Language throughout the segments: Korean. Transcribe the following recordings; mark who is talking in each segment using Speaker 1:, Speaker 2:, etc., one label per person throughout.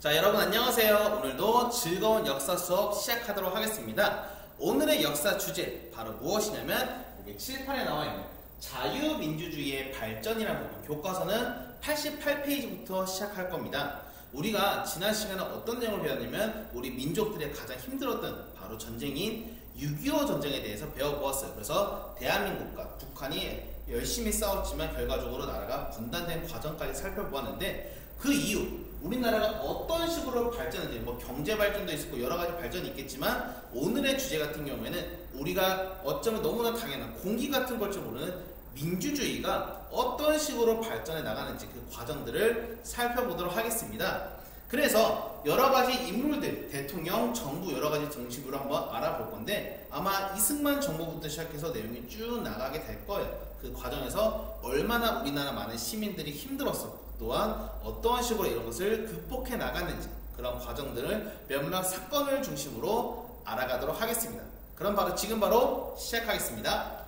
Speaker 1: 자, 여러분 안녕하세요. 오늘도 즐거운 역사 수업 시작하도록 하겠습니다. 오늘의 역사 주제 바로 무엇이냐면 여기 칠판에 나와 있는 자유민주주의의 발전이라는 부분, 교과서는 88페이지부터 시작할 겁니다. 우리가 지난 시간에 어떤 내용을 배웠냐면 우리 민족들의 가장 힘들었던 바로 전쟁인 6.25 전쟁에 대해서 배워보았어요. 그래서 대한민국과 북한이 열심히 싸웠지만 결과적으로 나라가 분단된 과정까지 살펴보았는데, 그 이후 우리나라가 어떤 식으로 발전했는지, 뭐 경제 발전도 있었고 여러 가지 발전이 있겠지만, 오늘의 주제 같은 경우에는 우리가 어쩌면 너무나 당연한 공기 같은 걸 줄 모르는 민주주의가 어떤 식으로 발전해 나가는지 그 과정들을 살펴보도록 하겠습니다. 그래서 여러 가지 인물들, 대통령, 정부 여러 가지 정식으로 한번 알아볼 건데, 아마 이승만 정부부터 시작해서 내용이 쭉 나가게 될 거예요. 그 과정에서 얼마나 우리나라 많은 시민들이 힘들었었고, 또한 어떠한 식으로 이런 것을 극복해 나갔는지, 그런 과정들을 몇몇 사건을 중심으로 알아가도록 하겠습니다. 그럼 지금 바로 시작하겠습니다.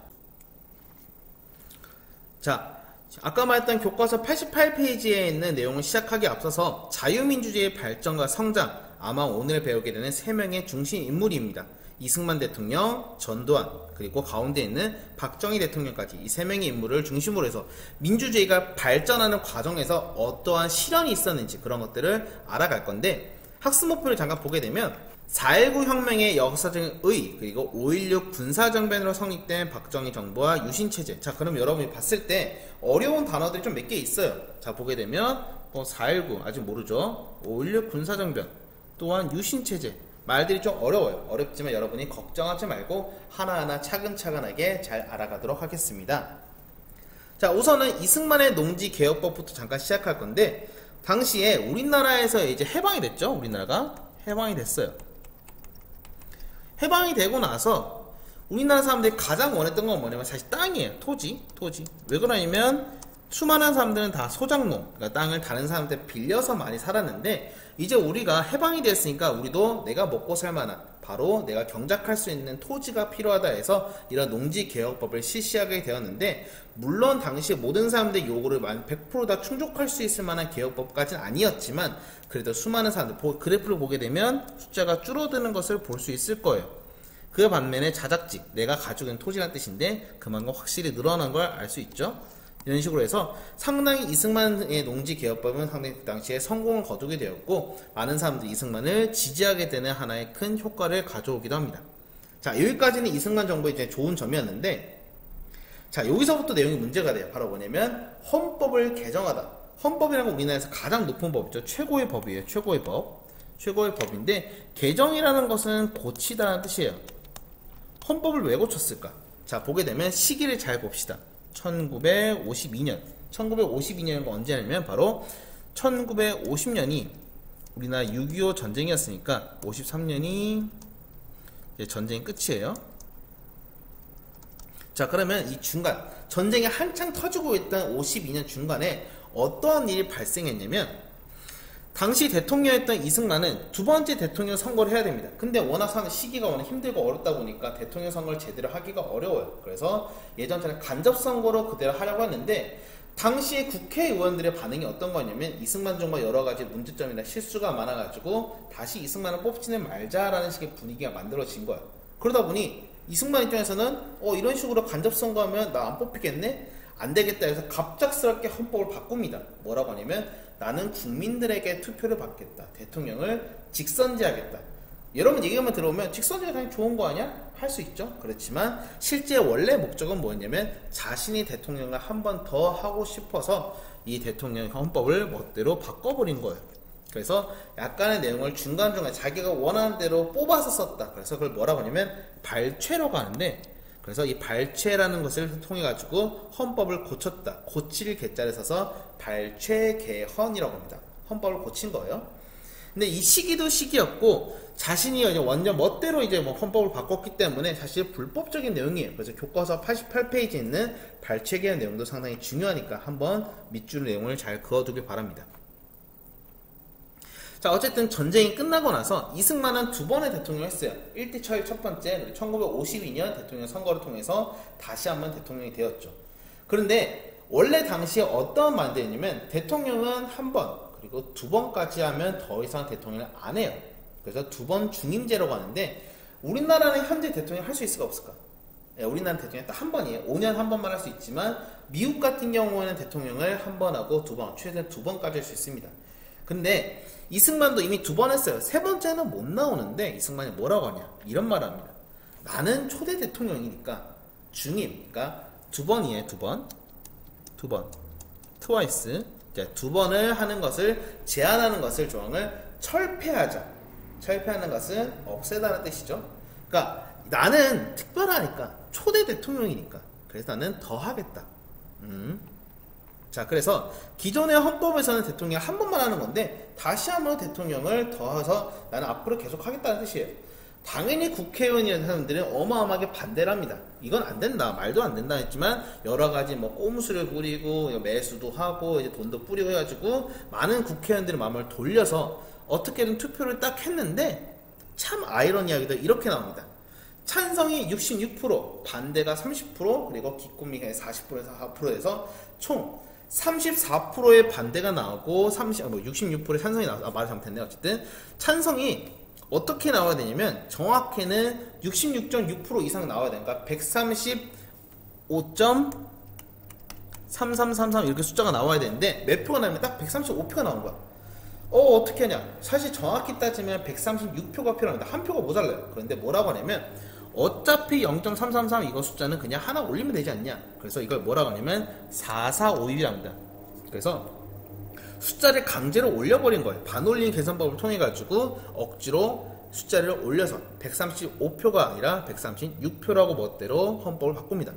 Speaker 1: 자, 아까 말했던 교과서 88페이지에 있는 내용을 시작하기 앞서서 자유민주주의의 발전과 성장, 아마 오늘 배우게 되는 3명의 중심 인물입니다. 이승만 대통령, 전두환, 그리고 가운데 있는 박정희 대통령까지 이 3명의 인물을 중심으로 해서 민주주의가 발전하는 과정에서 어떠한 실현이 있었는지 그런 것들을 알아갈 건데, 학습 목표를 잠깐 보게 되면 4.19 혁명의 역사적인 의, 그리고 5.16 군사정변으로 성립된 박정희 정부와 유신체제. 자, 그럼 여러분이 봤을 때 어려운 단어들이 좀 몇 개 있어요. 자, 보게 되면 4.19 아직 모르죠. 5.16 군사정변, 또한 유신체제. 말들이 좀 어려워요. 어렵지만 여러분이 걱정하지 말고 하나하나 차근차근하게 잘 알아가도록 하겠습니다. 자, 우선은 이승만의 농지개혁법부터 잠깐 시작할 건데, 당시에 우리나라에서 이제 해방이 됐죠. 우리나라가 해방이 됐어요. 해방이 되고 나서 우리나라 사람들이 가장 원했던 건 뭐냐면 사실 땅이에요. 토지. 왜 그러냐면 수많은 사람들은 다 소작농, 그러니까 땅을 다른 사람한테 빌려서 많이 살았는데, 이제 우리가 해방이 됐으니까 우리도 내가 먹고 살 만한, 바로 내가 경작할 수 있는 토지가 필요하다 해서 이런 농지개혁법을 실시하게 되었는데, 물론 당시 모든 사람들의 요구를 100% 다 충족할 수 있을 만한 개혁법까지는 아니었지만, 그래도 수많은 사람들, 그래프를 보게 되면 숫자가 줄어드는 것을 볼 수 있을 거예요. 그 반면에 자작직, 내가 가지고 있는 토지란 뜻인데 그만큼 확실히 늘어난 걸 알 수 있죠. 이런 식으로 해서 상당히 이승만의 농지개혁법은 상당히 그 당시에 성공을 거두게 되었고, 많은 사람들이 이승만을 지지하게 되는 하나의 큰 효과를 가져오기도 합니다. 자, 여기까지는 이승만 정부의 이제 좋은 점이었는데, 자, 여기서부터 내용이 문제가 돼요. 바로 뭐냐면 헌법을 개정하다. 헌법이라는 건 우리나라에서 가장 높은 법이죠. 최고의 법이에요. 최고의 법인데, 개정이라는 것은 고치다는 뜻이에요. 헌법을 왜 고쳤을까? 자, 보게 되면 시기를 잘 봅시다. 1952년이 언제냐면 바로 1950년이 우리나라 6.25 전쟁이었으니까 53년이 이제 전쟁이 끝이에요. 자, 그러면 이 중간, 전쟁이 한창 터지고 있던 52년 중간에 어떠한 일이 발생했냐면, 당시 대통령이었던 이승만은 두 번째 대통령 선거를 해야 됩니다. 근데 워낙 시기가 워낙 힘들고 어렵다 보니까 대통령 선거를 제대로 하기가 어려워요. 그래서 예전처럼 간접선거로 그대로 하려고 했는데, 당시에 국회의원들의 반응이 어떤 거냐면 이승만 정부가 여러 가지 문제점이나 실수가 많아가지고 다시 이승만을 뽑지는 말자라는 식의 분위기가 만들어진 거예요. 그러다 보니 이승만 입장에서는 이런 식으로 간접선거하면 나 안 뽑히겠네? 안 되겠다 해서 갑작스럽게 헌법을 바꿉니다. 뭐라고 하냐면 나는 국민들에게 투표를 받겠다. 대통령을 직선제하겠다. 여러분 얘기만 들어보면 직선제가 당연히 좋은 거 아니야? 할 수 있죠. 그렇지만 실제 원래 목적은 뭐였냐면 자신이 대통령을 한 번 더 하고 싶어서 이 대통령 헌법을 멋대로 바꿔버린 거예요. 그래서 약간의 내용을 중간중간 자기가 원하는 대로 뽑아서 썼다. 그래서 그걸 뭐라고 하냐면 발췌라고 하는데, 그래서 이 발췌라는 것을 통해 가지고 헌법을 고쳤다. 고칠 개자를 써서 발췌개헌이라고 합니다. 헌법을 고친 거예요. 근데 이 시기도 시기였고, 자신이 완전 멋대로 이제 헌법을 바꿨기 때문에 사실 불법적인 내용이에요. 그래서 교과서 88페이지에 있는 발췌개헌 내용도 상당히 중요하니까 한번 밑줄 내용을 잘 그어두길 바랍니다. 자, 어쨌든 전쟁이 끝나고 나서 이승만은 두 번의 대통령을 했어요. 일티처의 첫 번째, 1952년 대통령 선거를 통해서 다시 한번 대통령이 되었죠. 그런데 원래 당시에 어떤 만대였냐면 대통령은 한 번, 그리고 2번까지 하면 더 이상 대통령을 안 해요. 그래서 2번 중임제라고 하는데 우리나라는 현재 대통령 할 수 있을까 없을까? 네, 우리나라는 대통령 딱 한 번이에요. 5년 한 번만 할 수 있지만 미국 같은 경우에는 대통령을 한 번 하고 2번, 최대 2번까지 할 수 있습니다. 근데 이승만도 이미 2번 했어요. 3번째는 못 나오는데 이승만이 뭐라고 하냐? 이런 말을 합니다. 나는 초대 대통령이니까 중임, 그러니까 2번이에요. 2번. 트와이스. 2번을 하는 것을 제한하는 것을 조항을 철폐하자. 철폐하는 것은 없애다는 뜻이죠. 그러니까 나는 특별하니까 초대 대통령이니까 그래서 나는 더 하겠다. 자, 그래서 기존의 헌법에서는 대통령 한 번만 하는 건데 다시 한번 대통령을 더해서 나는 앞으로 계속 하겠다는 뜻이에요. 당연히 국회의원이라는 사람들은 어마어마하게 반대를 합니다. 이건 안 된다, 말도 안 된다 했지만 여러 가지 뭐 꼼수를 부리고 매수도 하고 이제 돈도 뿌리고 해가지고 많은 국회의원들의 마음을 돌려서 어떻게든 투표를 딱 했는데 참 아이러니하게도 이렇게 나옵니다. 찬성이 66%, 반대가 30%, 그리고 기권민이 40%에서 4%에서 총 34%의 반대가 나오고 66%의 찬성이 나와서 말이 잘못했네. 어쨌든 찬성이 어떻게 나와야 되냐면 정확히는 66.6% 이상 나와야 되니까 135.3333 이렇게 숫자가 나와야 되는데 몇 표가 나면 딱 135표가 나온 거야. 어떻게 하냐? 사실 정확히 따지면 136표가 필요합니다. 한 표가 모자라요. 그런데 뭐라고 하냐면 어차피 0.333 이거 숫자는 그냥 하나 올리면 되지 않냐. 그래서 이걸 뭐라고 하냐면 4452합니다. 그래서 숫자를 강제로 올려버린 거예요. 반올림 계산법을 통해 가지고 억지로 숫자를 올려서 135표가 아니라 136표라고 멋대로 헌법을 바꿉니다.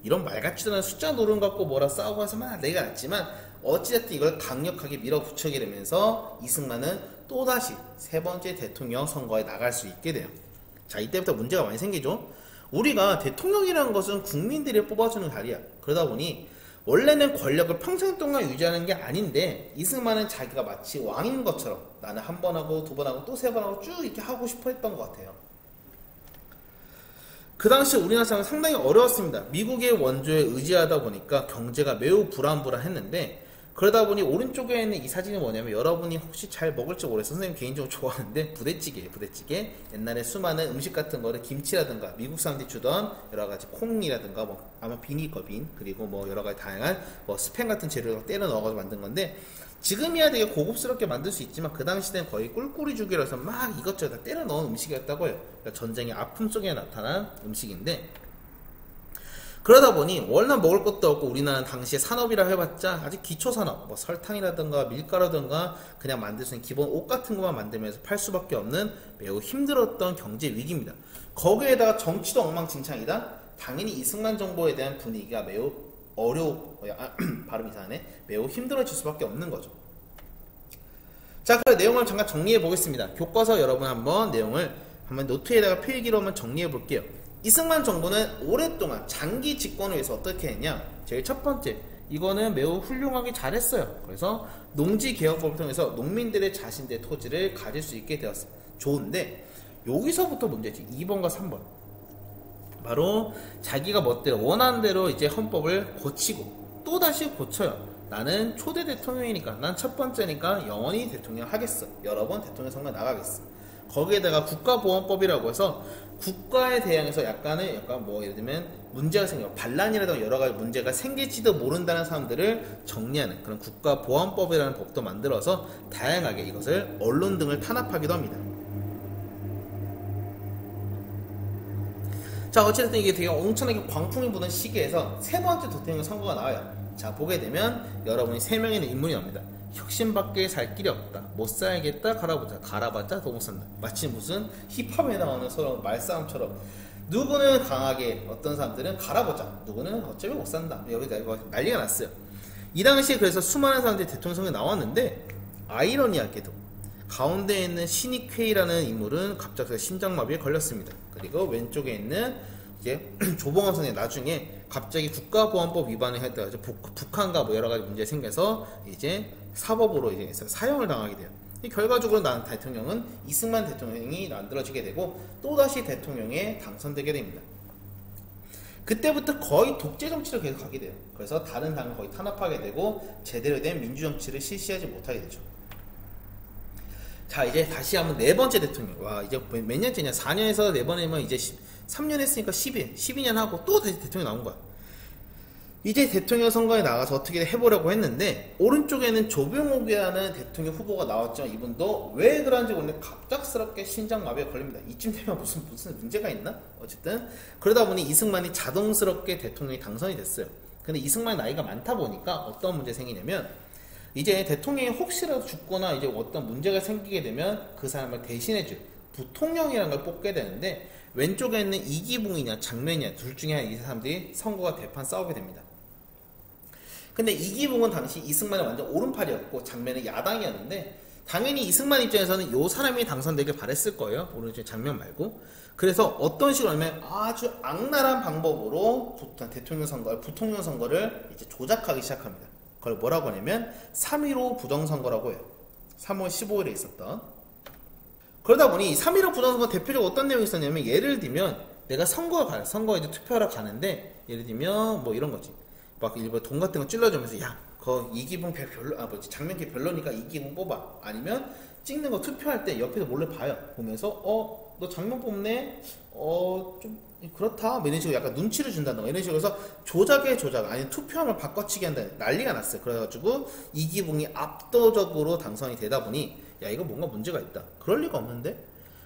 Speaker 1: 이런 말같지도 않은 숫자 노름 갖고 뭐라 싸우고 해서만 내가 낫지만 어찌됐든 이걸 강력하게 밀어붙이게 되면서 이승만은 또다시 3번째 대통령 선거에 나갈 수 있게 돼요. 자, 이때부터 문제가 많이 생기죠. 우리가 대통령이라는 것은 국민들이 뽑아주는 자리야. 그러다 보니 원래는 권력을 평생 동안 유지하는 게 아닌데 이승만은 자기가 마치 왕인 것처럼 나는 한 번 하고 2번 하고 또 3번 하고 쭉 이렇게 하고 싶어 했던 것 같아요. 그 당시 우리나라 사람은 상당히 어려웠습니다. 미국의 원조에 의지하다 보니까 경제가 매우 불안불안했는데 그러다 보니 오른쪽에 있는 이 사진이 뭐냐면 여러분이 혹시 잘 먹을지 모르겠어요. 선생님 개인적으로 좋아하는데 부대찌개예요. 부대찌개. 옛날에 수많은 음식 같은 거를 김치라든가 미국 사람들이 주던 여러 가지 콩이라든가 뭐 아마 빈일 거 빈, 그리고 뭐 여러 가지 다양한 뭐 스팸 같은 재료를 때려 넣어가지고 만든 건데 지금이야 되게 고급스럽게 만들 수 있지만 그 당시에는 거의 꿀꿀이죽이라서 막 이것저것 다 때려 넣은 음식이었다고 해요. 그러니까 전쟁의 아픔 속에 나타난 음식인데 그러다 보니 워낙 먹을 것도 없고 우리나라는 당시에 산업이라 해봤자 아직 기초산업, 뭐 설탕이라든가 밀가루라든가 그냥 만들 수 있는 기본 옷 같은 것만 만들면서 팔 수밖에 없는 매우 힘들었던 경제 위기입니다. 거기에다가 정치도 엉망진창이다? 당연히 이승만 정부에 대한 분위기가 매우 발음 이상하네. 매우 힘들어질 수밖에 없는 거죠. 자, 그럼 내용을 잠깐 정리해 보겠습니다. 교과서 여러분 한번 내용을 한번 노트에다가 필기로 한번 정리해 볼게요. 이승만 정부는 오랫동안 장기 집권을 위해서 어떻게 했냐? 제일 첫 번째, 이거는 매우 훌륭하게 잘했어요. 그래서 농지개혁법을 통해서 농민들의 자신들의 토지를 가질 수 있게 되었어요. 좋은데 여기서부터 문제지. 2번과 3번. 바로 자기가 멋대로 원하는 대로 이제 헌법을 고치고 또다시 고쳐요. 나는 초대 대통령이니까, 난 첫 번째니까 영원히 대통령 하겠어. 여러 번 대통령 선거 나가겠어. 거기에다가 국가보안법이라고 해서 국가에 대항해서 약간 뭐 예를 들면 문제가 생겨 반란이라든가 여러 가지 문제가 생길지도 모른다는 사람들을 정리하는 그런 국가보안법이라는 법도 만들어서 다양하게 이것을 언론 등을 탄압하기도 합니다. 자, 어쨌든 이게 되게 엄청나게 광풍이 부는 시기에서 3번째 대통령 선거가 나와요. 자, 보게 되면 여러분이 3명의 인물이 나옵니다. 혁신밖에 살 길이 없다. 못 살겠다. 갈아보자. 갈아봤자 더 못 산다. 마치 무슨 힙합에 나오는 서로 말싸움처럼 누구는 강하게, 어떤 사람들은 갈아보자. 누구는 어차피 못 산다. 여기다 이거 난리가 났어요. 이 당시에 그래서 수많은 사람들이 대통령 선거에 나왔는데 아이러니하게도 가운데에 있는 신익회의라는 인물은 갑자기 심장마비에 걸렸습니다. 그리고 왼쪽에 있는 이제 조봉암 선생이 나중에 갑자기 국가보안법 위반을 했다가 북한과 뭐 여러 가지 문제 생겨서 이제 사법으로 이제 사형을 당하게 돼요. 결과적으로 난 대통령은 이승만 대통령이 만들어지게 되고 또다시 대통령에 당선되게 됩니다. 그때부터 거의 독재 정치를 계속 가게 돼요. 그래서 다른 당을 거의 탄압하게 되고 제대로 된 민주 정치를 실시하지 못하게 되죠. 자, 이제 다시 한번 네 번째 대통령. 와, 이제 몇 년째냐? 4년에서 네 번이면 이제 3년 했으니까 12년 하고 또 다시 대통령 나온 거야. 이제 대통령 선거에 나가서 어떻게 해보려고 했는데, 오른쪽에는 조병옥이라는 대통령 후보가 나왔죠. 이분도 왜 그런지 오늘 갑작스럽게 심장마비에 걸립니다. 이쯤 되면 무슨 문제가 있나? 어쨌든 그러다 보니 이승만이 자동스럽게 대통령이 당선이 됐어요. 근데 이승만이 나이가 많다 보니까 어떤 문제 생기냐면, 이제 대통령이 혹시라도 죽거나 이제 어떤 문제가 생기게 되면 그 사람을 대신해줄 부통령이라는 걸 뽑게 되는데, 왼쪽에 있는 이기붕이냐 장면이냐 둘 중에 이 사람들이 선거가 대판 싸우게 됩니다. 근데 이기붕은 당시 이승만의 완전 오른팔이었고 장면은 야당이었는데, 당연히 이승만 입장에서는 이 사람이 당선되길 바랬을 거예요. 오른쪽 장면 말고. 그래서 어떤 식으로 하면 아주 악랄한 방법으로 대통령 선거, 부통령 선거를 이제 조작하기 시작합니다. 그걸 뭐라고 하냐면 3.15 부정선거라고 해요. 3월 15일에 있었던. 그러다 보니 3.15 부정선거 대표적으로 어떤 내용이 있었냐면, 예를 들면 내가 선거에 이제 투표하러 가는데, 예를 들면 뭐 이런 거지. 막 일부러 돈 같은 거 찔러주면서, 야, 이기붕 장면기 별로니까 이기붕 뽑아. 아니면 찍는 거 투표할 때 옆에서 몰래 봐요. 보면서 너 장면 뽑네? 좀 그렇다. 뭐 이런 식으로 약간 눈치를 준다던가 이런 식으로 해서 조작 아니면 투표함을 바꿔치기 한다. 난리가 났어요. 그래가지고 이기붕이 압도적으로 당선이 되다 보니, 야, 이거 뭔가 문제가 있다. 그럴 리가 없는데?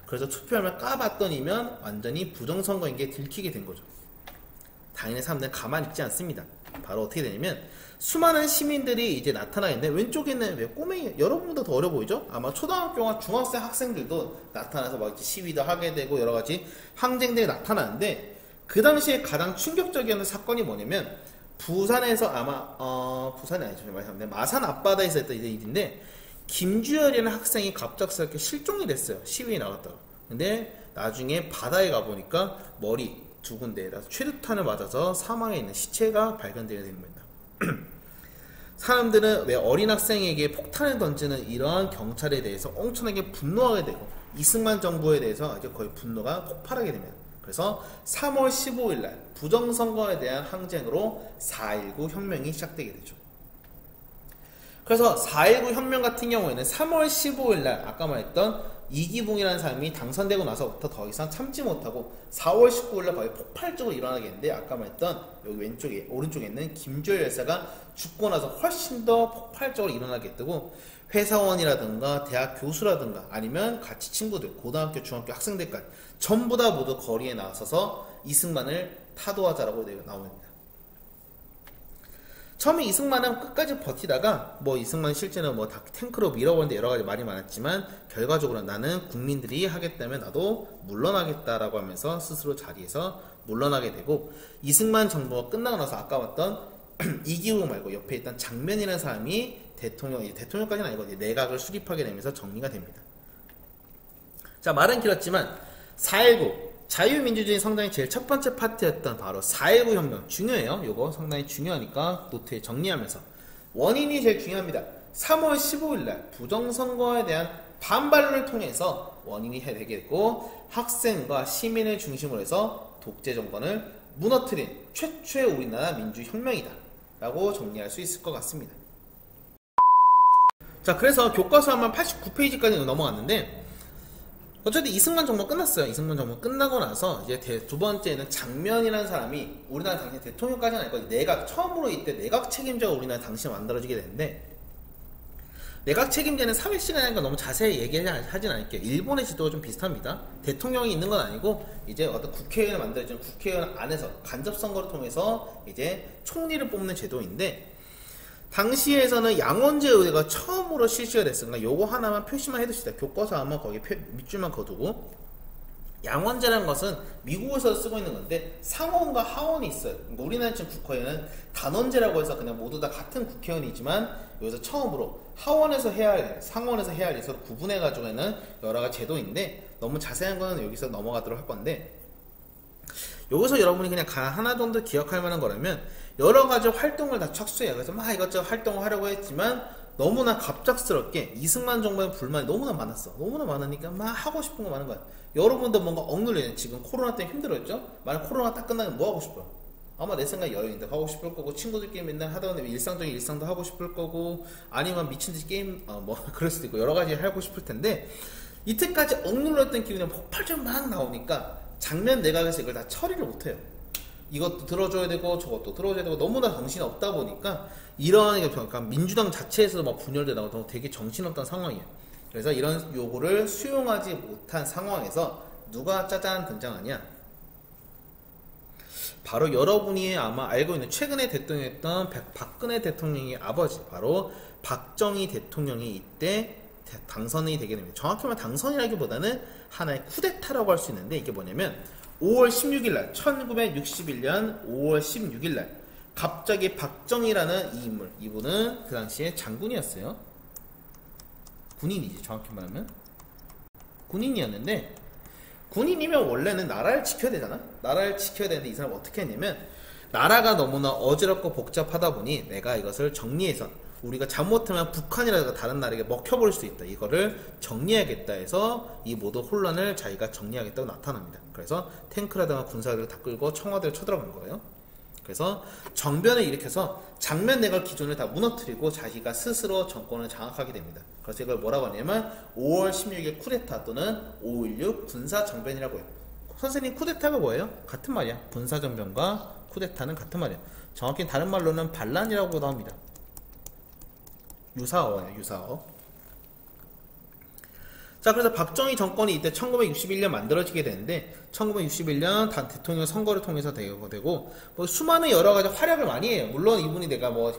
Speaker 1: 그래서 투표함을 까봤더니면 완전히 부정선거인 게 들키게 된 거죠. 당연히 사람들은 가만히 있지 않습니다. 바로 어떻게 되냐면, 수많은 시민들이 이제 나타나는데, 왼쪽에 있는 왜 꼬맹이, 여러분보다 더 어려 보이죠? 아마 초등학교와 중학생 학생들도 나타나서 막 이렇게 시위도 하게 되고 여러 가지 항쟁들이 나타나는데, 그 당시에 가장 충격적이었던 사건이 뭐냐면, 부산에서 아마 부산이 아니죠, 마산 앞바다에 있었던 일인데, 김주열이라는 학생이 갑작스럽게 실종이 됐어요. 시위에 나갔다가. 근데 나중에 바다에 가보니까 머리 두 군데에다 최루탄을 맞아서 사망해 있는 시체가 발견되게 된 겁니다. 사람들은 왜 어린 학생에게 폭탄을 던지는 이러한 경찰에 대해서 엄청나게 분노하게 되고, 이승만 정부에 대해서 아주 거의 분노가 폭발하게 됩니다. 그래서 3월 15일날 부정선거에 대한 항쟁으로 4.19 혁명이 시작되게 되죠. 그래서 4.19 혁명 같은 경우에는 3월 15일날 아까 말했던 이기붕이라는 사람이 당선되고 나서부터 더 이상 참지 못하고 4월 19일날 거의 폭발적으로 일어나겠는데, 아까 말했던 여기 오른쪽에 있는 김주열 열사가 죽고 나서 훨씬 더 폭발적으로 일어나게 되고, 회사원이라든가 대학 교수라든가 아니면 같이 친구들, 고등학교, 중학교 학생들까지 전부 다 모두 거리에 나서서 이승만을 타도하자라고 나옵니다. 처음에 이승만은 끝까지 버티다가, 이승만 실제는 탱크로 밀어버리는데 여러 가지 말이 많았지만, 결과적으로 나는 국민들이 하겠다면 나도 물러나겠다라고 하면서 스스로 자리에서 물러나게 되고, 이승만 정부가 끝나고 나서 아까 봤던 이기붕 말고 옆에 있던 장면이라는 사람이 대통령까지는 아니고 내각을 수립하게 되면서 정리가 됩니다. 자, 말은 길었지만 4.19 자유민주주의 성장의 제일 첫 번째 파트였던 바로 4.19 혁명, 중요해요. 요거 상당히 중요하니까 노트에 정리하면서, 원인이 제일 중요합니다. 3월 15일날 부정선거에 대한 반발론을 통해서 원인이 되게 됐고, 학생과 시민을 중심으로 해서 독재 정권을 무너뜨린 최초의 우리나라 민주혁명이다 라고 정리할 수 있을 것 같습니다. 자, 그래서 교과서 한번 89페이지까지 넘어갔는데, 어쨌든 이승만 정부 끝났어요. 이승만 정부 끝나고 나서 이제 두 번째는 장면이라는 사람이 우리나라 당시 대통령까지는 아니고 처음으로 이때 내각 책임자가 우리나라 당시에 만들어지게 되는데, 내각 책임자는 사회시간이니까 너무 자세히 얘기하진 않을게요. 일본의 지도가 좀 비슷합니다. 대통령이 있는 건 아니고 이제 어떤 국회의원을 만들어지는 국회의원 안에서 간접선거를 통해서 이제 총리를 뽑는 제도인데, 당시에서는 양원제 의회가 처음으로 실시가 됐으니까 요거 하나만 표시만 해두시다. 교과서 아마 거기 밑줄만 거두고, 양원제라는 것은 미국에서 쓰고 있는 건데 상원과 하원이 있어요. 그러니까 우리나라 지금 국회의원은 단원제라고 해서 그냥 모두 다 같은 국회의원이지만, 여기서 처음으로 하원에서 해야 할, 상원에서 해야 할 일을 구분해가지고 하는 여러 가지 제도인데, 너무 자세한 거는 여기서 넘어가도록 할 건데, 여기서 여러분이 그냥 하나 정도 기억할 만한 거라면, 여러 가지 활동을 다 착수해요. 그래서 막 이것저것 활동을 하려고 했지만, 너무나 갑작스럽게 이승만 정부의 불만이 너무나 많았어. 너무나 많으니까 막 하고 싶은 거 많은 거야. 여러분도 뭔가 억눌리는, 지금 코로나 때문에 힘들었죠? 만약 코로나 딱 끝나면 뭐 하고 싶어요? 아마 내 생각에 여행도 하고 싶을 거고, 친구들끼리 맨날 하다 보니 일상적인 일상도 하고 싶을 거고, 아니면 미친듯이 게임 뭐 그럴 수도 있고 여러 가지 하고 싶을 텐데, 이때까지 억눌렀던 기분이 폭발적으로 막 나오니까 장면 내각에서 이걸 다 처리를 못해요. 이것도 들어줘야 되고 저것도 들어줘야 되고 너무나 정신이 없다 보니까 이런 그러니까 민주당 자체에서 막 분열되다가 너무 되게 정신없던 상황이에요. 그래서 이런 요구를 수용하지 못한 상황에서 누가 짜잔 등장하냐? 바로 여러분이 아마 알고 있는 최근에 대통령이었던 박근혜 대통령의 아버지, 바로 박정희 대통령이 이때 당선이 되게 됩니다. 정확히 말하면 당선이라기보다는 하나의 쿠데타라고 할 수 있는데, 이게 뭐냐면 5월 16일날 1961년 5월 16일날 갑자기 박정희라는 이 인물, 이분은 그 당시에 장군이었어요. 군인이지, 정확히 말하면 군인이었는데, 군인이면 원래는 나라를 지켜야 되잖아. 나라를 지켜야 되는데 이 사람은 어떻게 했냐면, 나라가 너무나 어지럽고 복잡하다 보니 내가 이것을 정리해서, 우리가 잘못하면 북한이라든가 다른 나라에게 먹혀버릴 수 있다, 이거를 정리하겠다 해서 이 모든 혼란을 자기가 정리하겠다고 나타납니다. 그래서 탱크라든가 군사들을 다 끌고 청와대를 쳐들어간 거예요. 그래서 정변을 일으켜서 장면 내각 기준을 다 무너뜨리고 자기가 스스로 정권을 장악하게 됩니다. 그래서 이걸 뭐라고 하냐면 5월 16일 쿠데타 또는 5.16 군사정변이라고 해요. 선생님, 쿠데타가 뭐예요? 같은 말이야. 군사정변과 쿠데타는 같은 말이야. 정확히 다른 말로는 반란이라고도 합니다. 유사어예요, 유사어. 자, 그래서 박정희 정권이 이때 1961년 만들어지게 되는데, 1961년 단 대통령 선거를 통해서 되고, 뭐 수많은 여러 가지 활약을 많이 해요. 물론 이분이 내가 뭐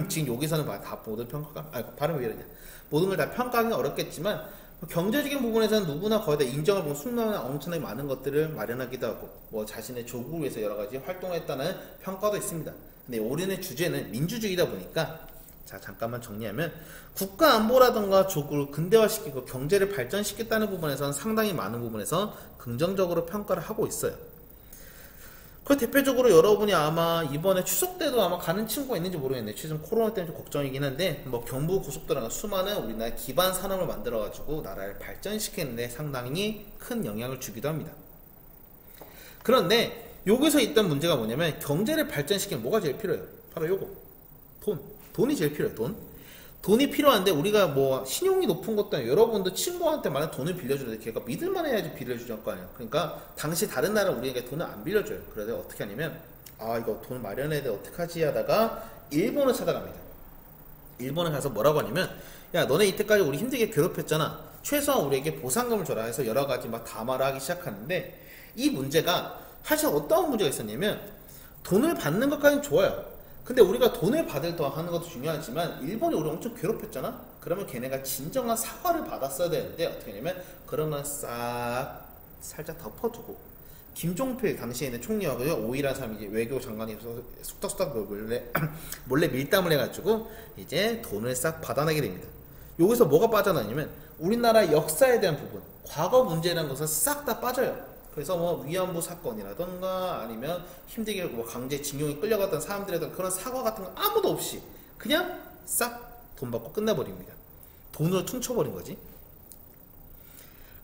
Speaker 1: 지금 여기서는 다 모든 평가, 발음이 왜 이러냐, 모든 걸 다 평가하기는 어렵겠지만, 경제적인 부분에서는 누구나 거의 다 인정을 보고 숙명한 엄청나게 많은 것들을 마련하기도 하고, 뭐 자신의 조국을 위해서 여러 가지 활동을 했다는 평가도 있습니다. 근데 올해의 주제는 민주주의다 보니까, 자, 잠깐만 정리하면, 국가 안보라든가 조국을 근대화시키고 경제를 발전시켰다는 부분에서는 상당히 많은 부분에서 긍정적으로 평가를 하고 있어요. 그 대표적으로 여러분이 아마 이번에 추석 때도 아마 가는 친구가 있는지 모르겠네요. 지금 코로나 때문에 좀 걱정이긴 한데, 뭐 경부 고속도로나 수많은 우리나라 기반 산업을 만들어가지고 나라를 발전시키는데 상당히 큰 영향을 주기도 합니다. 그런데 여기서 있던 문제가 뭐냐면, 경제를 발전시키면 뭐가 제일 필요해요? 바로 요거, 돈이 제일 필요해요. 돈이 필요한데, 우리가 뭐 신용이 높은 것도 아니고, 여러분도 친구한테 만약 돈을 빌려주는데 걔가 믿을만 해야지 빌려줄 거 아니에요. 그러니까 당시 다른 나라는 우리에게 돈을 안 빌려줘요. 그래서 어떻게 하냐면, 이거 돈 마련해야 돼, 어떡하지 하다가 일본을 찾아갑니다. 일본에 가서 뭐라고 하냐면, 야, 너네 이때까지 우리 힘들게 괴롭혔잖아, 최소한 우리에게 보상금을 줘라 해서 여러 가지 막 담화를 하기 시작하는데, 이 문제가 사실 어떤 문제가 있었냐면, 돈을 받는 것까지는 좋아요. 근데 우리가 돈을 받을 더 하는 것도 중요하지만, 일본이 우리 엄청 괴롭혔잖아? 그러면 걔네가 진정한 사과를 받았어야 되는데, 어떻게 하냐면, 그런 건 살짝 덮어두고, 김종필 당시에는 총리하고 오이라는 사람이 이제 외교장관이 쑥덕쑥덕 몰래 밀담을 해가지고 이제 돈을 싹 받아내게 됩니다. 여기서 뭐가 빠져나냐면, 우리나라 역사에 대한 부분, 과거 문제라는 것은 싹 다 빠져요. 그래서 뭐 위안부 사건이라던가 아니면 힘들게 뭐 강제징용이 끌려갔던 사람들에 대한 그런 사과 같은 거 아무도 없이 그냥 싹 돈 받고 끝내버립니다. 돈으로 퉁쳐버린 거지.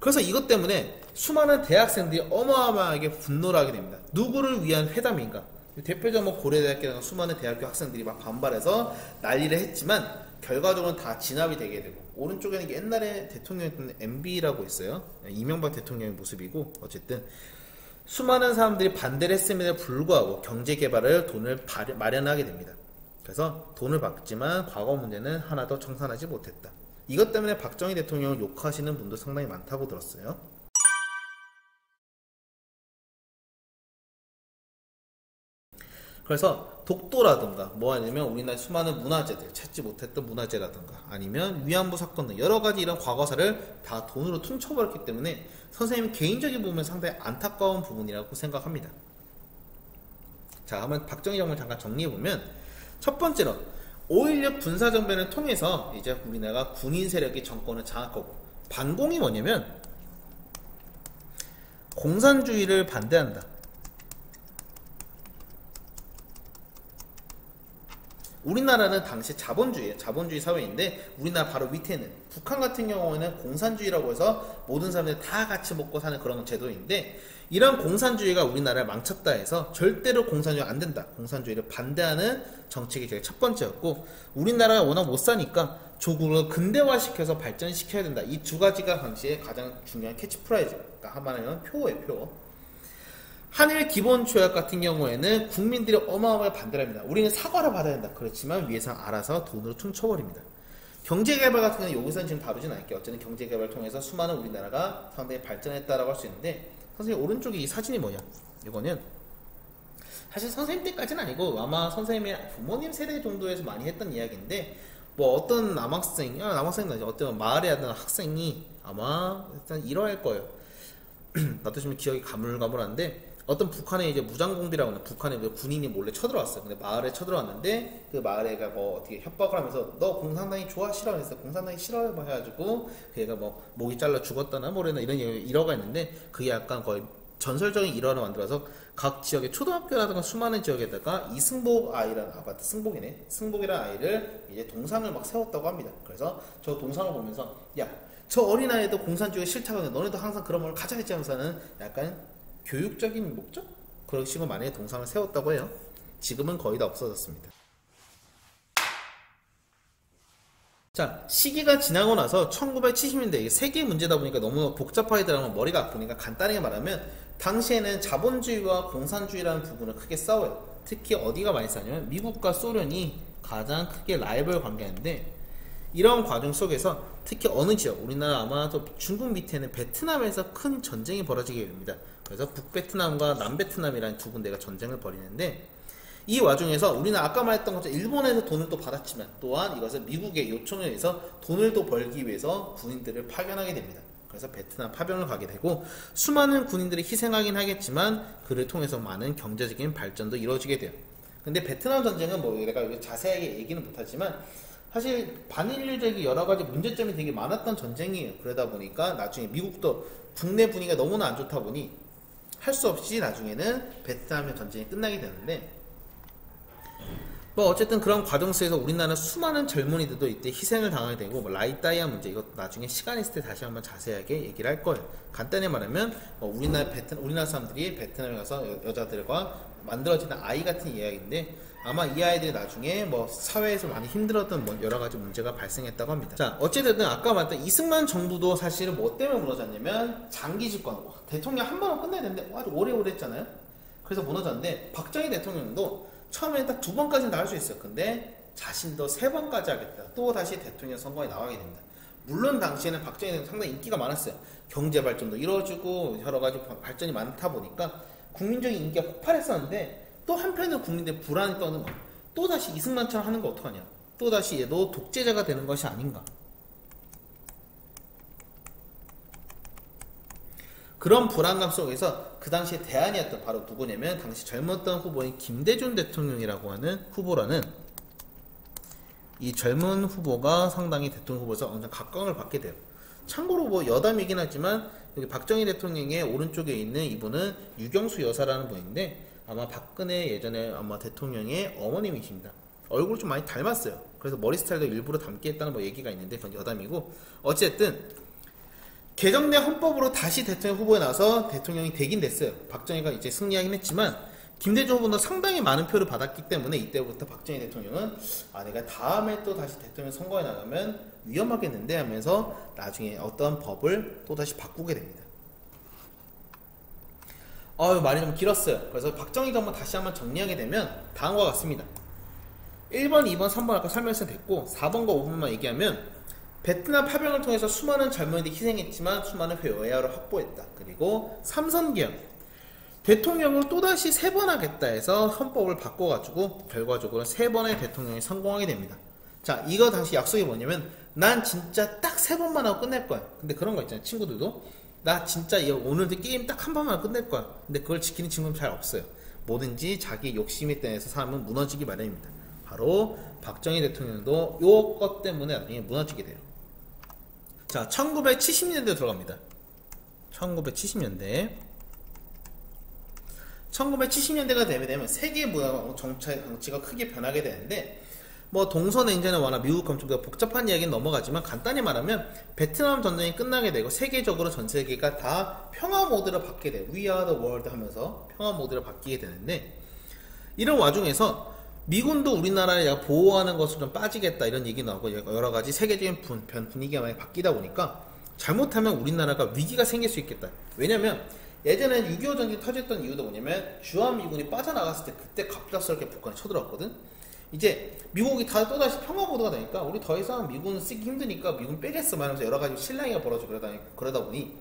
Speaker 1: 그래서 이것 때문에 수많은 대학생들이 어마어마하게 분노를 하게 됩니다. 누구를 위한 회담인가? 대표적으로 고려대학교나 수많은 대학교 학생들이 막 반발해서 난리를 했지만, 결과적으로는 다 진압이 되게 되고, 오른쪽에는 옛날에 대통령이었던 MB라고 있어요. 이명박 대통령의 모습이고, 어쨌든 수많은 사람들이 반대를 했음에도 불구하고 경제개발을 돈을 마련하게 됩니다. 그래서 돈을 받지만 과거 문제는 하나도 청산하지 못했다. 이것 때문에 박정희 대통령을 욕하시는 분도 상당히 많다고 들었어요. 그래서 독도라든가 뭐 아니면 우리나라 수많은 문화재들, 찾지 못했던 문화재라든가 아니면 위안부 사건 등 여러 가지 이런 과거사를 다 돈으로 퉁쳐버렸기 때문에 선생님 개인적인 부분은 상당히 안타까운 부분이라고 생각합니다. 자, 한번 박정희 정부를 잠깐 정리해보면, 첫 번째로 5.16 군사정변을 통해서 이제 우리나라가 군인 세력이 정권을 장악하고, 반공이 뭐냐면 공산주의를 반대한다. 우리나라는 당시 자본주의 사회인데 우리나라 바로 밑에는 북한 같은 경우에는 공산주의라고 해서 모든 사람들이 다 같이 먹고 사는 그런 제도인데 이런 공산주의가 우리나라를 망쳤다 해서 절대로 공산주의 안 된다. 공산주의를 반대하는 정책이 제일 첫 번째였고 우리나라가 워낙 못 사니까 조국을 근대화시켜서 발전시켜야 된다. 이 두 가지가 당시에 가장 중요한 캐치프라이즈. 그러니까 한마디로 표예요, 표. 한일 기본조약 같은 경우에는 국민들이 어마어마하게 반대를 합니다. 우리는 사과를 받아야 된다. 그렇지만 위에서 알아서 돈으로 퉁쳐버립니다. 경제개발 같은 경우는 여기서는 지금 다루진 않을게요. 어쨌든 경제개발을 통해서 수많은 우리나라가 상당히 발전했다라고 할 수 있는데 선생님 오른쪽에 이 사진이 뭐냐? 이거는 사실 선생님 때까지는 아니고 아마 선생님의 부모님 세대 정도에서 많이 했던 이야기인데 뭐 어떤 남학생이 어떤 마을에 하던 학생이 아마 일단 이러할 거예요. 나도 지금 기억이 가물가물한데 어떤 북한에 이제 무장공비라고 하는 북한에 군인이 몰래 쳐들어왔어요. 근데 마을에 쳐들어왔는데 그 마을에가 뭐 어떻게 협박을 하면서 너 공산당이 좋아 싫어 했어. 공산당이 싫어해 봐 해가지고 그 애가 뭐 목이 잘라 죽었다나 뭐래나 이런 일화가 있는데 그게 약간 거의 전설적인 일화를 만들어서 각 지역의 초등학교라든가 수많은 지역에다가 이승복 아이라는 아파트 승복이라는 아이를 이제 동상을 막 세웠다고 합니다. 그래서 저 동상을 보면서 야 저 어린아이도 공산주의 싫다고 하는데 너네도 항상 그런 걸 가져 있지 하면서는 약간 교육적인 목적? 그런 식으로 만약에 동상을 세웠다고 해요. 지금은 거의 다 없어졌습니다. 자, 시기가 지나고 나서 1970년대 이게 세계 문제다 보니까 너무 복잡하게 들어가면 머리가 아프니까 간단하게 말하면 당시에는 자본주의와 공산주의라는 부분을 크게 싸워요. 특히 어디가 많이 싸냐면 미국과 소련이 가장 크게 라이벌 관계인데 이런 과정 속에서 특히 어느 지역, 우리나라 아마도 중국 밑에는 베트남에서 큰 전쟁이 벌어지게 됩니다. 그래서 북베트남과 남베트남이라는 두 군데가 전쟁을 벌이는데 이 와중에서 우리는 아까 말했던 것처럼 일본에서 돈을 또 받았지만 또한 이것을 미국의 요청에 의해서 돈을 또 벌기 위해서 군인들을 파견하게 됩니다. 그래서 베트남 파병을 가게 되고 수많은 군인들이 희생하긴 하겠지만 그를 통해서 많은 경제적인 발전도 이루어지게 돼요. 근데 베트남 전쟁은 뭐 내가 자세하게 얘기는 못하지만 사실 반인류적인 여러 가지 문제점이 되게 많았던 전쟁이에요. 그러다 보니까 나중에 미국도 국내 분위기가 너무나 안 좋다 보니 할 수 없이 나중에는 베트남의 전쟁이 끝나게 되는데 뭐 어쨌든 그런 과정 속에서 우리나라는 수많은 젊은이들도 이때 희생을 당하게 되고 뭐 라이따이아 문제 이것 나중에 시간 있을 때 다시 한번 자세하게 얘기를 할 거예요. 간단히 말하면 우리나라 사람들이 베트남에 가서 여자들과 만들어지는 아이 같은 이야기인데 아마 이 아이들이 나중에 뭐 사회에서 많이 힘들었던 뭐 여러 가지 문제가 발생했다고 합니다. 자, 어찌됐든 아까 말했던 이승만 정부도 사실은 뭐 때문에 무너졌냐면 장기 집권, 대통령 한 번은 끝내야 되는데 아주 오래오래 했잖아요. 그래서 무너졌는데 박정희 대통령도 처음에는 딱 2번까지는 나올 수 있어요. 근데 자신도 3번까지 하겠다. 또 다시 대통령 선거에 나가게 됩니다. 물론 당시에는 박정희 대통령 상당히 인기가 많았어요. 경제 발전도 이루어지고 여러 가지 발전이 많다 보니까 국민적인 인기가 폭발했었는데 또 한편으로 국민들의 불안이 떠는 거. 또 다시 이승만처럼 하는 거 어떡하냐. 또 다시 얘도 독재자가 되는 것이 아닌가. 그런 불안감 속에서 그 당시에 대안이었던 바로 누구냐면 당시 젊었던 후보인 김대중 대통령이라고 하는 후보라는 이 젊은 후보가 상당히 대통령 후보에서 어느 정도 각광을 받게 돼요. 참고로 뭐 여담이긴 하지만 여기 박정희 대통령의 오른쪽에 있는 이분은 유경수 여사라는 분인데 아마 박근혜 예전에 아마 대통령의 어머님이십니다. 얼굴 좀 많이 닮았어요. 그래서 머리 스타일도 일부러 닮게 했다는 뭐 얘기가 있는데 그건 여담이고 어쨌든 개정된 헌법으로 다시 대통령 후보에 나서 대통령이 되긴 됐어요. 박정희가 이제 승리하긴 했지만 김대중 후보는 상당히 많은 표를 받았기 때문에 이때부터 박정희 대통령은 내가 다음에 또 다시 대통령 선거에 나가면 위험하겠는데 하면서 나중에 어떤 법을 또 다시 바꾸게 됩니다. 말이 좀 길었어요. 그래서 박정희 정부 다시 한번 정리하게 되면 다음과 같습니다. 1번, 2번, 3번 아까 설명해서 됐고 4번과 5번만 얘기하면 베트남 파병을 통해서 수많은 젊은이들이 희생했지만 수많은 외야를 확보했다. 그리고 삼선개혁 대통령을 또다시 3번 하겠다 해서 헌법을 바꿔가지고 결과적으로 3번의 대통령이 성공하게 됩니다. 자, 이거 당시 약속이 뭐냐면 난 진짜 딱 3번만 하고 끝낼 거야. 근데 그런 거 있잖아요. 친구들도 나 진짜 오늘도 게임 딱 한 번만 하고 끝낼 거야. 근데 그걸 지키는 친구는 잘 없어요. 뭐든지 자기 욕심에 대해서 사람은 무너지기 마련입니다. 바로 박정희 대통령도 요것 때문에 나중에 무너지게 돼요. 자, 1970년대 들어갑니다. 1970년대가 되면 세계 문화 정치가 크게 변하게 되는데 뭐 동서냉전의 완화, 미국 검증보다 복잡한 이야기는 넘어가지만 간단히 말하면 베트남 전쟁이 끝나게 되고 세계적으로 전 세계가 다 평화 모드로 바뀌게 돼요. We are the world 하면서 평화 모드로 바뀌게 되는데, 이런 와중에서 미군도 우리나라를 보호하는 것으로 좀 빠지겠다 이런 얘기 나오고 여러 가지 세계적인 분위기가 많이 바뀌다 보니까 잘못하면 우리나라가 위기가 생길 수 있겠다. 왜냐면 예전에 6.25 전쟁이 터졌던 이유도 뭐냐면 주한미군이 빠져나갔을 때 그때 갑작스럽게 북한이 쳐들어왔거든. 이제 미국이 다 또다시 평화 모드가 되니까 우리 더 이상 미군 쓰기 힘드니까 미군 빼겠어 말하면서 여러 가지 실랑이가 벌어지고 그러다 보니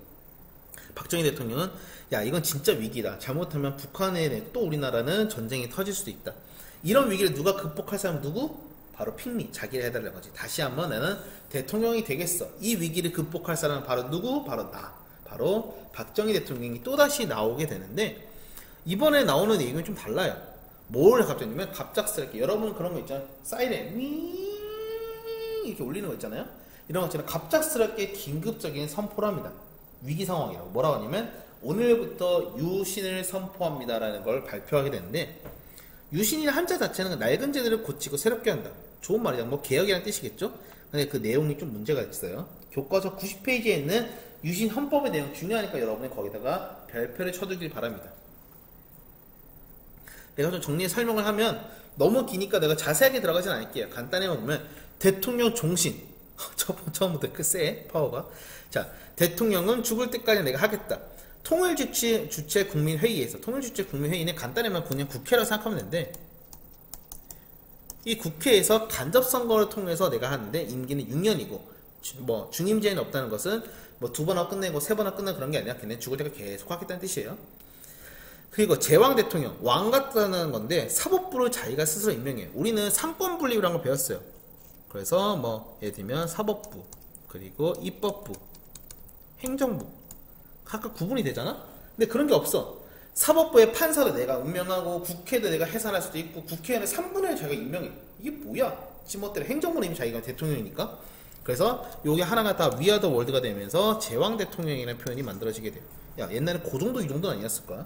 Speaker 1: 박정희 대통령은 야 이건 진짜 위기다. 잘못하면 북한에 또 우리나라는 전쟁이 터질 수도 있다. 이런 위기를 누가 극복할 사람 누구? 바로 핑미, 자기를 해달라는 거지. 다시 한번 나는 대통령이 되겠어. 이 위기를 극복할 사람은 바로 누구? 바로 나. 바로 박정희 대통령이 또다시 나오게 되는데, 이번에 나오는 얘기는 좀 달라요. 뭘 갑자기 하면 갑작스럽게, 여러분 그런 거 있잖아요. 사이렌 윙 이렇게 울리는 거 있잖아요. 이런 것처럼 갑작스럽게 긴급적인 선포를 합니다. 위기 상황이라고. 뭐라고 하냐면 오늘부터 유신을 선포합니다라는 걸 발표하게 되는데, 유신이라는 한자 자체는 낡은 제도를 고치고 새롭게 한다. 좋은 말이다. 뭐 개혁이라는 뜻이겠죠? 근데 그 내용이 좀 문제가 있어요. 교과서 90페이지에 있는 유신 헌법의 내용 중요하니까 여러분이 거기다가 별표를 쳐두길 바랍니다. 내가 좀 정리해 설명을 하면 너무 기니까 내가 자세하게 들어가진 않을게요. 간단히 보면 대통령 종신. 처음부터 세 파워가. 자, 대통령은 죽을 때까지 내가 하겠다. 통일주체 국민회의에서, 통일주체 국민회의는 간단히 말하면 그냥 국회라고 생각하면 되는데, 이 국회에서 간접선거를 통해서 내가 하는데 임기는 6년이고 뭐 중임제는 없다는 것은 뭐 2번 하고 끝내고 3번 하고 끝내고 그런 게 아니라 걔네 죽을 때까지 계속 하겠다는 뜻이에요. 그리고 제왕 대통령, 왕 같다는 건데 사법부를 자기가 스스로 임명해요. 우리는 상권 분립이라는 걸 배웠어요. 그래서 뭐 예를 들면 사법부, 그리고 입법부, 행정부 각각 구분이 되잖아? 근데 그런 게 없어. 사법부의 판사도 내가 임명하고 국회도 내가 해산할 수도 있고 국회에는 3분의 1 자기가 임명해. 이게 뭐야? 지멋대로. 행정부는 이미 자기가 대통령이니까. 그래서 요게 하나가 다 위아더 월드가 되면서 제왕 대통령이라는 표현이 만들어지게 돼요. 야, 옛날에 그 정도 이 정도는 아니었을 거야.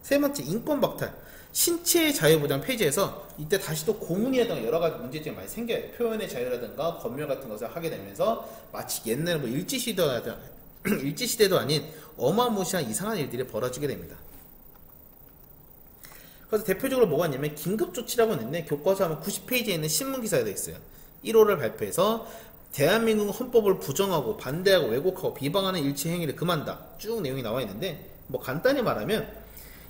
Speaker 1: 세 번째, 인권 박탈. 신체의 자유보장 폐지해서 이때 다시 또 고문이라든가 여러 가지 문제점이 많이 생겨요. 표현의 자유라든가 검열 같은 것을 하게 되면서 마치 옛날에 뭐 일제시대도 아닌 어마무시한 이상한 일들이 벌어지게 됩니다. 그래서 대표적으로 뭐가 있냐면 긴급조치라고 했는데 교과서 하면 90페이지에 있는 신문기사에 되어 있어요. 1호를 발표해서 대한민국 헌법을 부정하고 반대하고 왜곡하고 비방하는 일체 행위를 금한다. 쭉 내용이 나와 있는데, 뭐 간단히 말하면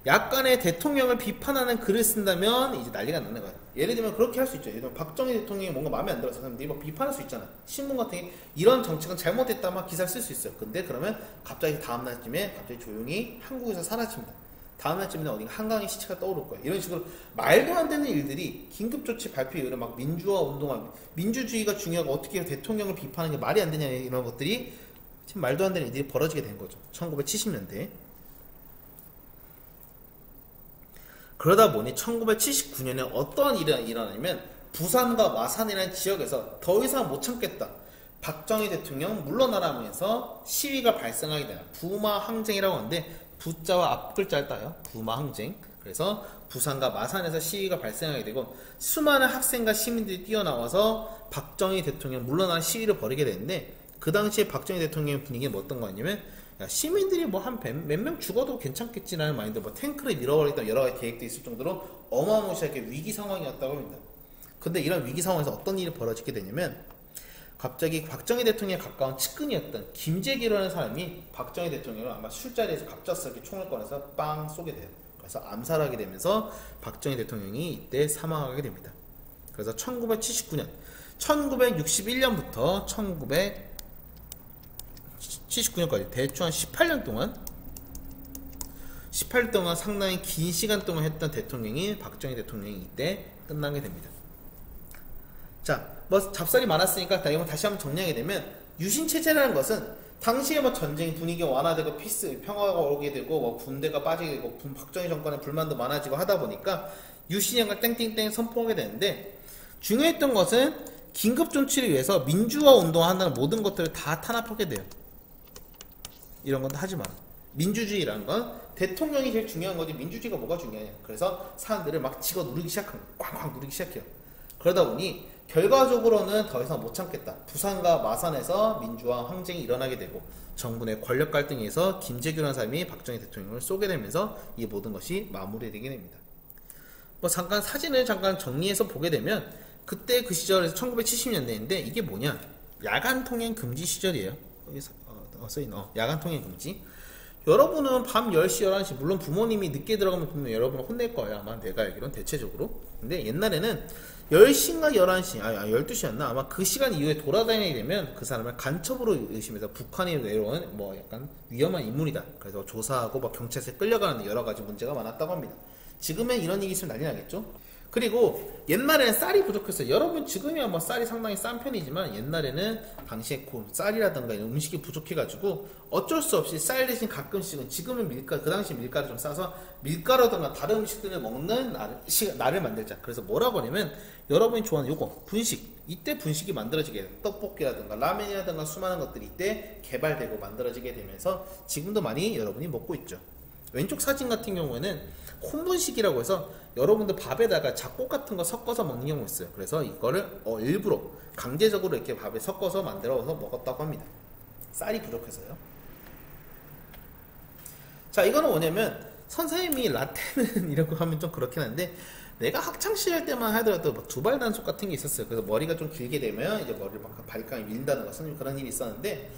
Speaker 1: 약간의 대통령을 비판하는 글을 쓴다면 이제 난리가 나는 거예요. 예를 들면 그렇게 할 수 있죠. 예를 들면 박정희 대통령이 뭔가 마음에 안 들어서 사람들이 뭐 비판할 수 있잖아. 신문 같은 게 이런 정책은 잘못됐다 막 기사를 쓸 수 있어요. 근데 그러면 갑자기 다음 날쯤에 갑자기 조용히 한국에서 사라집니다. 다음 날쯤에는 어딘가 한강의 시체가 떠오를 거예요. 이런 식으로 말도 안 되는 일들이 긴급조치 발표 이후로 막 민주화 운동하고 민주주의가 중요하고 어떻게 대통령을 비판하는 게 말이 안 되냐 이런 것들이 지금 말도 안 되는 일들이 벌어지게 된 거죠. 1970년대. 그러다 보니 1979년에 어떤 일이 일어나냐면 부산과 마산이라는 지역에서 더 이상 못 참겠다. 박정희 대통령 물러나라 하면서 시위가 발생하게 되나. 부마항쟁이라고 하는데 부자와 앞글자를 따요. 부마항쟁. 그래서 부산과 마산에서 시위가 발생하게 되고 수많은 학생과 시민들이 뛰어나와서 박정희 대통령 물러나는 시위를 벌이게 되는데, 그 당시에 박정희 대통령의 분위기는 뭐 어떤 거냐면 야, 시민들이 뭐 한 몇 명 죽어도 괜찮겠지라는 마인드, 뭐 탱크를 밀어버리겠다 여러 가지 계획도 있을 정도로 어마무시하게 위기 상황이었다고 합니다. 근데 이런 위기 상황에서 어떤 일이 벌어지게 되냐면 갑자기 박정희 대통령에 가까운 측근이었던 김재기라는 사람이 박정희 대통령을 아마 술자리에서 갑작스럽게 총을 꺼내서 빵 쏘게 돼요. 그래서 암살하게 되면서 박정희 대통령이 이때 사망하게 됩니다. 그래서 1979년, 1961년부터 1979년까지 대충 한 18년 동안 상당히 긴 시간 동안 했던 대통령이 박정희 대통령이 이때 끝나게 됩니다. 자, 뭐 잡살이 많았으니까 다시 한번 정리하게 되면 유신체제라는 것은 당시에 뭐 전쟁 분위기가 완화되고 평화가 오게 되고 뭐 군대가 빠지게 되고 박정희 정권의 불만도 많아지고 하다 보니까 유신형을 땡땡땡 선포하게 되는데, 중요했던 것은 긴급 조치를 위해서 민주화 운동을 한다는 모든 것들을 다 탄압하게 돼요. 이런 건 하지 마라. 민주주의라는 건 대통령이 제일 중요한 거지 민주주의가 뭐가 중요하냐. 그래서 사람들을 막 집어 누르기 시작한 거예요. 꽉꽉 누르기 시작해요. 그러다 보니 결과적으로는 더 이상 못 참겠다. 부산과 마산에서 민주화 항쟁이 일어나게 되고 정부 내 권력 갈등에서 김재규라는 사람이 박정희 대통령을 쏘게 되면서 이 모든 것이 마무리되게 됩니다. 뭐 잠깐 사진을 잠깐 정리해서 보게 되면 그때 그 시절에서 1970년대인데 이게 뭐냐? 야간 통행 금지 시절이에요. 여기 써있네. 야간 통행 금지. 여러분은 밤 10시, 11시, 물론 부모님이 늦게 들어가면 분명 여러분을 혼낼 거예요. 아마 내가 알기로는 대체적으로. 근데 옛날에는 10시인가 11시, 12시였나? 아마 그 시간 이후에 돌아다니게 되면 그 사람을 간첩으로 의심해서 북한에 내려온 뭐 약간 위험한 인물이다. 그래서 조사하고 막 경찰서에 끌려가는 여러 가지 문제가 많았다고 합니다. 지금은 이런 얘기 있으면 난리 나겠죠? 그리고 옛날에는 쌀이 부족했어요. 여러분 지금이야 뭐 쌀이 상당히 싼 편이지만 옛날에는 당시에 쌀이라든가 이런 음식이 부족해가지고 어쩔 수 없이 쌀 대신 가끔씩은 지금은 밀가루, 그 당시 밀가루 좀 싸서 밀가루든가 다른 음식들을 먹는 날을 만들자. 그래서 뭐라고 하냐면 여러분이 좋아하는 요거 분식, 이때 분식이 만들어지게 돼요. 떡볶이라든가 라면이라든가 수많은 것들이 이때 개발되고 만들어지게 되면서 지금도 많이 여러분이 먹고 있죠. 왼쪽 사진 같은 경우에는 혼분식이라고 해서 여러분들 밥에다가 잡곡 같은 거 섞어서 먹는 경우가 있어요. 그래서 이거를 일부러 강제적으로 이렇게 밥에 섞어서 만들어서 먹었다고 합니다. 쌀이 부족해서요. 자, 이거는 뭐냐면 선생님이 라떼는 이라고 하면 좀 그렇긴 한데 내가 학창시절 때만 하더라도 뭐 두발 단속 같은 게 있었어요. 그래서 머리가 좀 길게 되면 이제 머리를 막 바리깡에 밀다든가 선생님 그런 일이 있었는데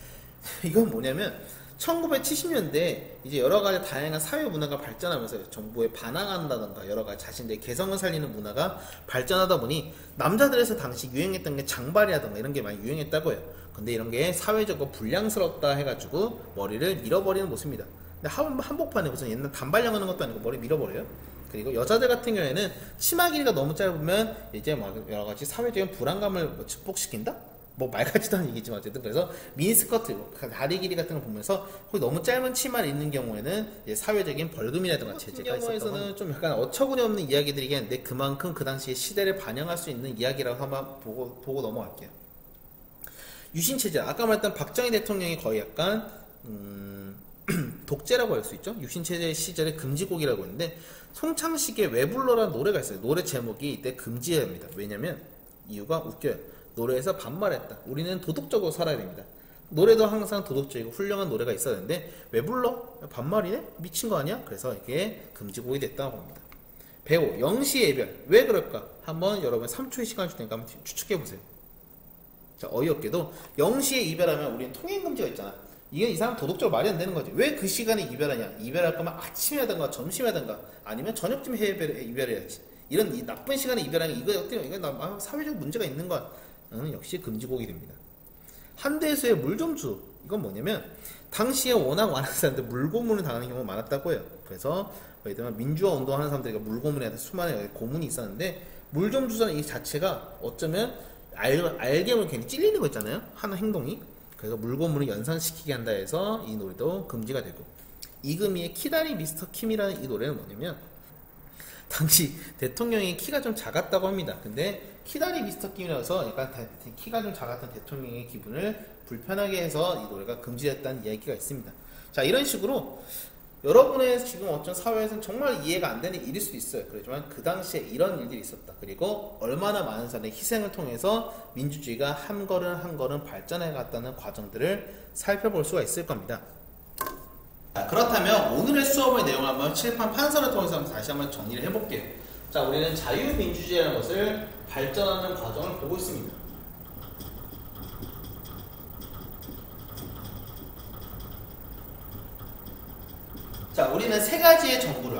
Speaker 1: 이건 뭐냐면 1970년대 이제 여러 가지 다양한 사회 문화가 발전하면서 정부에 반항한다던가 여러 가지 자신들의 개성을 살리는 문화가 발전하다 보니 남자들에서 당시 유행했던 게 장발이라던가 이런 게 많이 유행했다고 해요. 근데 이런 게 사회적으로 불량스럽다 해가지고 머리를 밀어버리는 모습입니다. 근데 한복판에 무슨 옛날 단발령 하는 것도 아니고 머리 밀어버려요. 그리고 여자들 같은 경우에는 치마 길이가 너무 짧으면 이제 막 여러 가지 사회적인 불안감을 뭐 증폭시킨다? 뭐 말 같지도 않은 얘기지만 어쨌든 그래서 미니스커트, 다리 길이 같은 거 보면서 거기 너무 짧은 치마를 입는 경우에는 이제 사회적인 벌금이라든가 제재가 있었던 좀 약간 어처구니 없는 이야기들이긴 한데 그만큼 그 당시에 시대를 반영할 수 있는 이야기라고 한번 보고 넘어갈게요. 유신체제, 아까 말했던 박정희 대통령이 거의 약간 독재라고 할 수 있죠. 유신체제 시절에 금지곡이라고 했는데 송창식의 왜 불러라는 노래가 있어요. 노래 제목이 이때 금지합니다. 왜냐면 이유가 웃겨요. 노래에서 반말했다. 우리는 도덕적으로 살아야 됩니다. 노래도 항상 도덕적이고 훌륭한 노래가 있어야 되는데 왜 불러? 반말이네? 미친 거 아니야? 그래서 이게 금지곡이 됐다고 합니다. 배우 영시의 이별 왜 그럴까? 한번 여러분 3초의 시간을 줄 테니까 한번 추측해보세요. 자, 어이없게도 영시의 이별하면 우리는 통행금지가 있잖아. 이게 이 사람 도덕적으로 말이 안 되는 거지. 왜 그 시간에 이별하냐? 이별할 거면 아침에 하든가 점심에 하든가 아니면 저녁쯤에 이별해야지. 이런 이 나쁜 시간에 이별하는 이거 어때요? 이거 사회적 문제가 있는 거야. 역시 금지곡이 됩니다. 한대수의 물 좀 주. 이건 뭐냐면 당시에 워낙 많은 사람들 물고문을 당하는 경우가 많았다고 해요. 그래서 예를 들면 민주화 운동하는 사람들이 물고문에 대한 수많은 고문이 있었는데 물 좀 주자는 이 자체가 어쩌면 알게 모르게 괜히 찔리는 거 있잖아요. 하는 행동이. 그래서 물고문을 연상시키게 한다 해서 이 노래도 금지가 되고 이금희의 키다리 미스터 킴이라는 이 노래는 뭐냐면 당시 대통령이 키가 좀 작았다고 합니다. 근데 키다리 미스터 킴이라서 약간 키가 좀 작았던 대통령의 기분을 불편하게 해서 이 노래가 금지됐다는 이야기가 있습니다. 자, 이런 식으로 여러분의 지금 어떤 사회에서는 정말 이해가 안 되는 일일 수도 있어요. 그렇지만 그 당시에 이런 일들이 있었다. 그리고 얼마나 많은 사람의 희생을 통해서 민주주의가 한 걸음 한 걸음 발전해 갔다는 과정들을 살펴볼 수가 있을 겁니다. 그렇다면 오늘의 수업의 내용을 한번 칠판 판서를 통해서 다시 한번 정리를 해볼게요. 자, 우리는 자유민주주의라는 것을 발전하는 과정을 보고 있습니다. 자, 우리는 세 가지의 정부를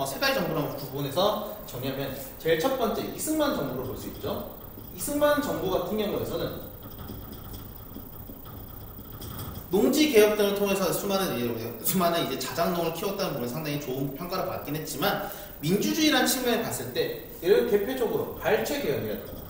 Speaker 1: 세 가지 정부를 구분해서 정리하면 제일 첫 번째 이승만 정부를 볼 수 있죠. 이승만 정부 같은 경우에서는 농지 개혁 등을 통해서 수많은 이제 자작농을 키웠다는 부분은 상당히 좋은 평가를 받긴 했지만 민주주의라는 측면을 봤을 때 예를 들어 대표적으로 발췌 개혁이라든가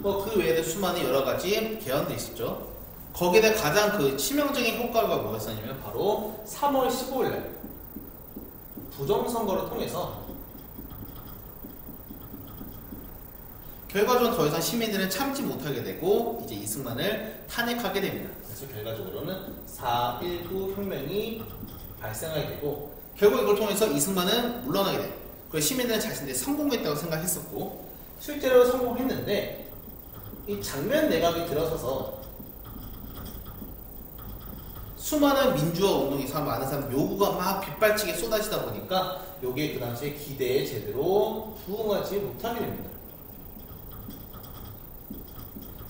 Speaker 1: 그 외에도 수많은 여러 가지 개헌들이 있었죠. 거기에 가장 그 치명적인 효과가 뭐였었냐면 바로 3월 15일 날 부정선거를 통해서 결과적으로 더 이상 시민들은 참지 못하게 되고 이제 이승만을 탄핵하게 됩니다. 그래서 결과적으로는 4.19 혁명이 발생하게 되고 결국 이걸 통해서 이승만은 물러나게 돼요. 그래서 시민들은 자신들이 성공했다고 생각했었고 실제로 성공했는데 이 장면 내각이 들어서서 수많은 민주화 운동에서 많은 사람 요구가 막 빗발치게 쏟아지다 보니까 요게 그 당시에 기대에 제대로 부응하지 못하게 됩니다.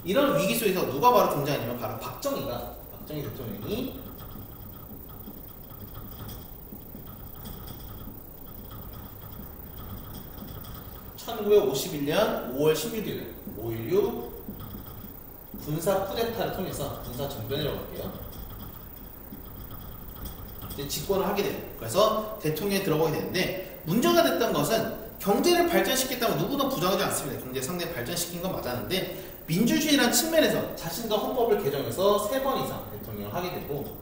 Speaker 1: 이런 위기 속에서 누가 바로 등장했냐면 바로 박정희 대통령이 1951년 5월 16일 5.16 군사 쿠데타를 통해서 군사 정변이라고 할게요. 이제 집권을 하게 돼요. 그래서 대통령에 들어가게 되는데 문제가 됐던 것은 경제를 발전시켰다면 누구도 부정하지 않습니다. 경제 상당히 발전시킨 건 맞았는데 민주주의라는 측면에서 자신도 헌법을 개정해서 3번 이상 대통령을 하게 되고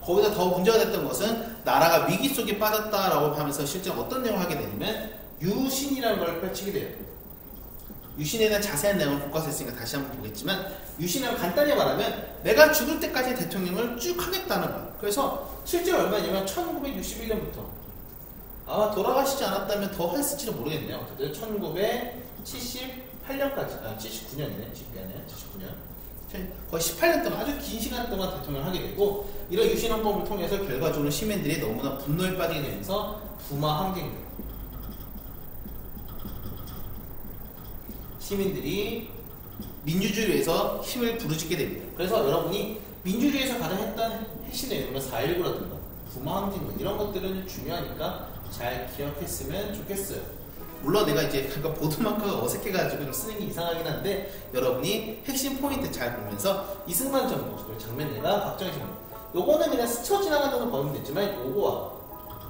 Speaker 1: 거기다 더 문제가 됐던 것은 나라가 위기 속에 빠졌다라고 하면서 실제 어떤 내용을 하게 되냐면 유신이라는 걸 펼치게 돼요. 유신에 대한 자세한 내용을 교과서에 있으니까 다시 한번 보겠지만 유신은 간단히 말하면 내가 죽을 때까지 대통령을 쭉 하겠다는 거예요. 그래서 실제로 얼마냐면 1961년부터 아마 돌아가시지 않았다면 더 했을지도 모르겠네요. 어쨌든 1978년까지 79년이네 79년 거의 18년 동안 아주 긴 시간 동안 대통령을 하게 되고 이런 유신 헌법을 통해서 결과적으로 시민들이 너무나 분노에 빠지게 되면서 부마 항쟁들 시민들이 민주주의를 위해서 힘을 부르짖게 됩니다. 그래서 여러분이 민주주의에서 가장 했던 핵심 내용은 4.19라든가 부마항쟁 이런 것들은 중요하니까 잘 기억했으면 좋겠어요. 물론 내가 이제 보드마크가 어색해가지고 좀 쓰는 게 이상하긴 한데 여러분이 핵심 포인트 잘 보면서 이승만 정부, 장면내가 박정희 정부 요거는 그냥 스쳐 지나간다는 범위는 됐지만 요거와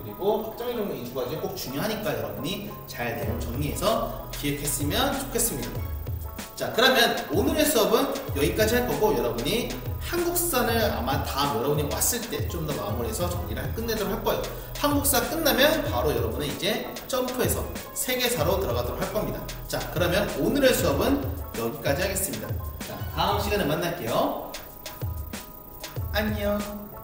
Speaker 1: 그리고 박정희 정부 이 두 가지가 꼭 중요하니까 여러분이 잘 내용 정리해서 기억했으면 좋겠습니다. 자, 그러면 오늘의 수업은 여기까지 할 거고 여러분이 한국사를 아마 다음 여러분이 왔을 때 좀 더 마무리해서 정리를 끝내도록 할 거예요. 한국사 끝나면 바로 여러분은 이제 점프해서 세계사로 들어가도록 할 겁니다. 자, 그러면 오늘의 수업은 여기까지 하겠습니다. 자, 다음 시간에 만날게요. 안녕.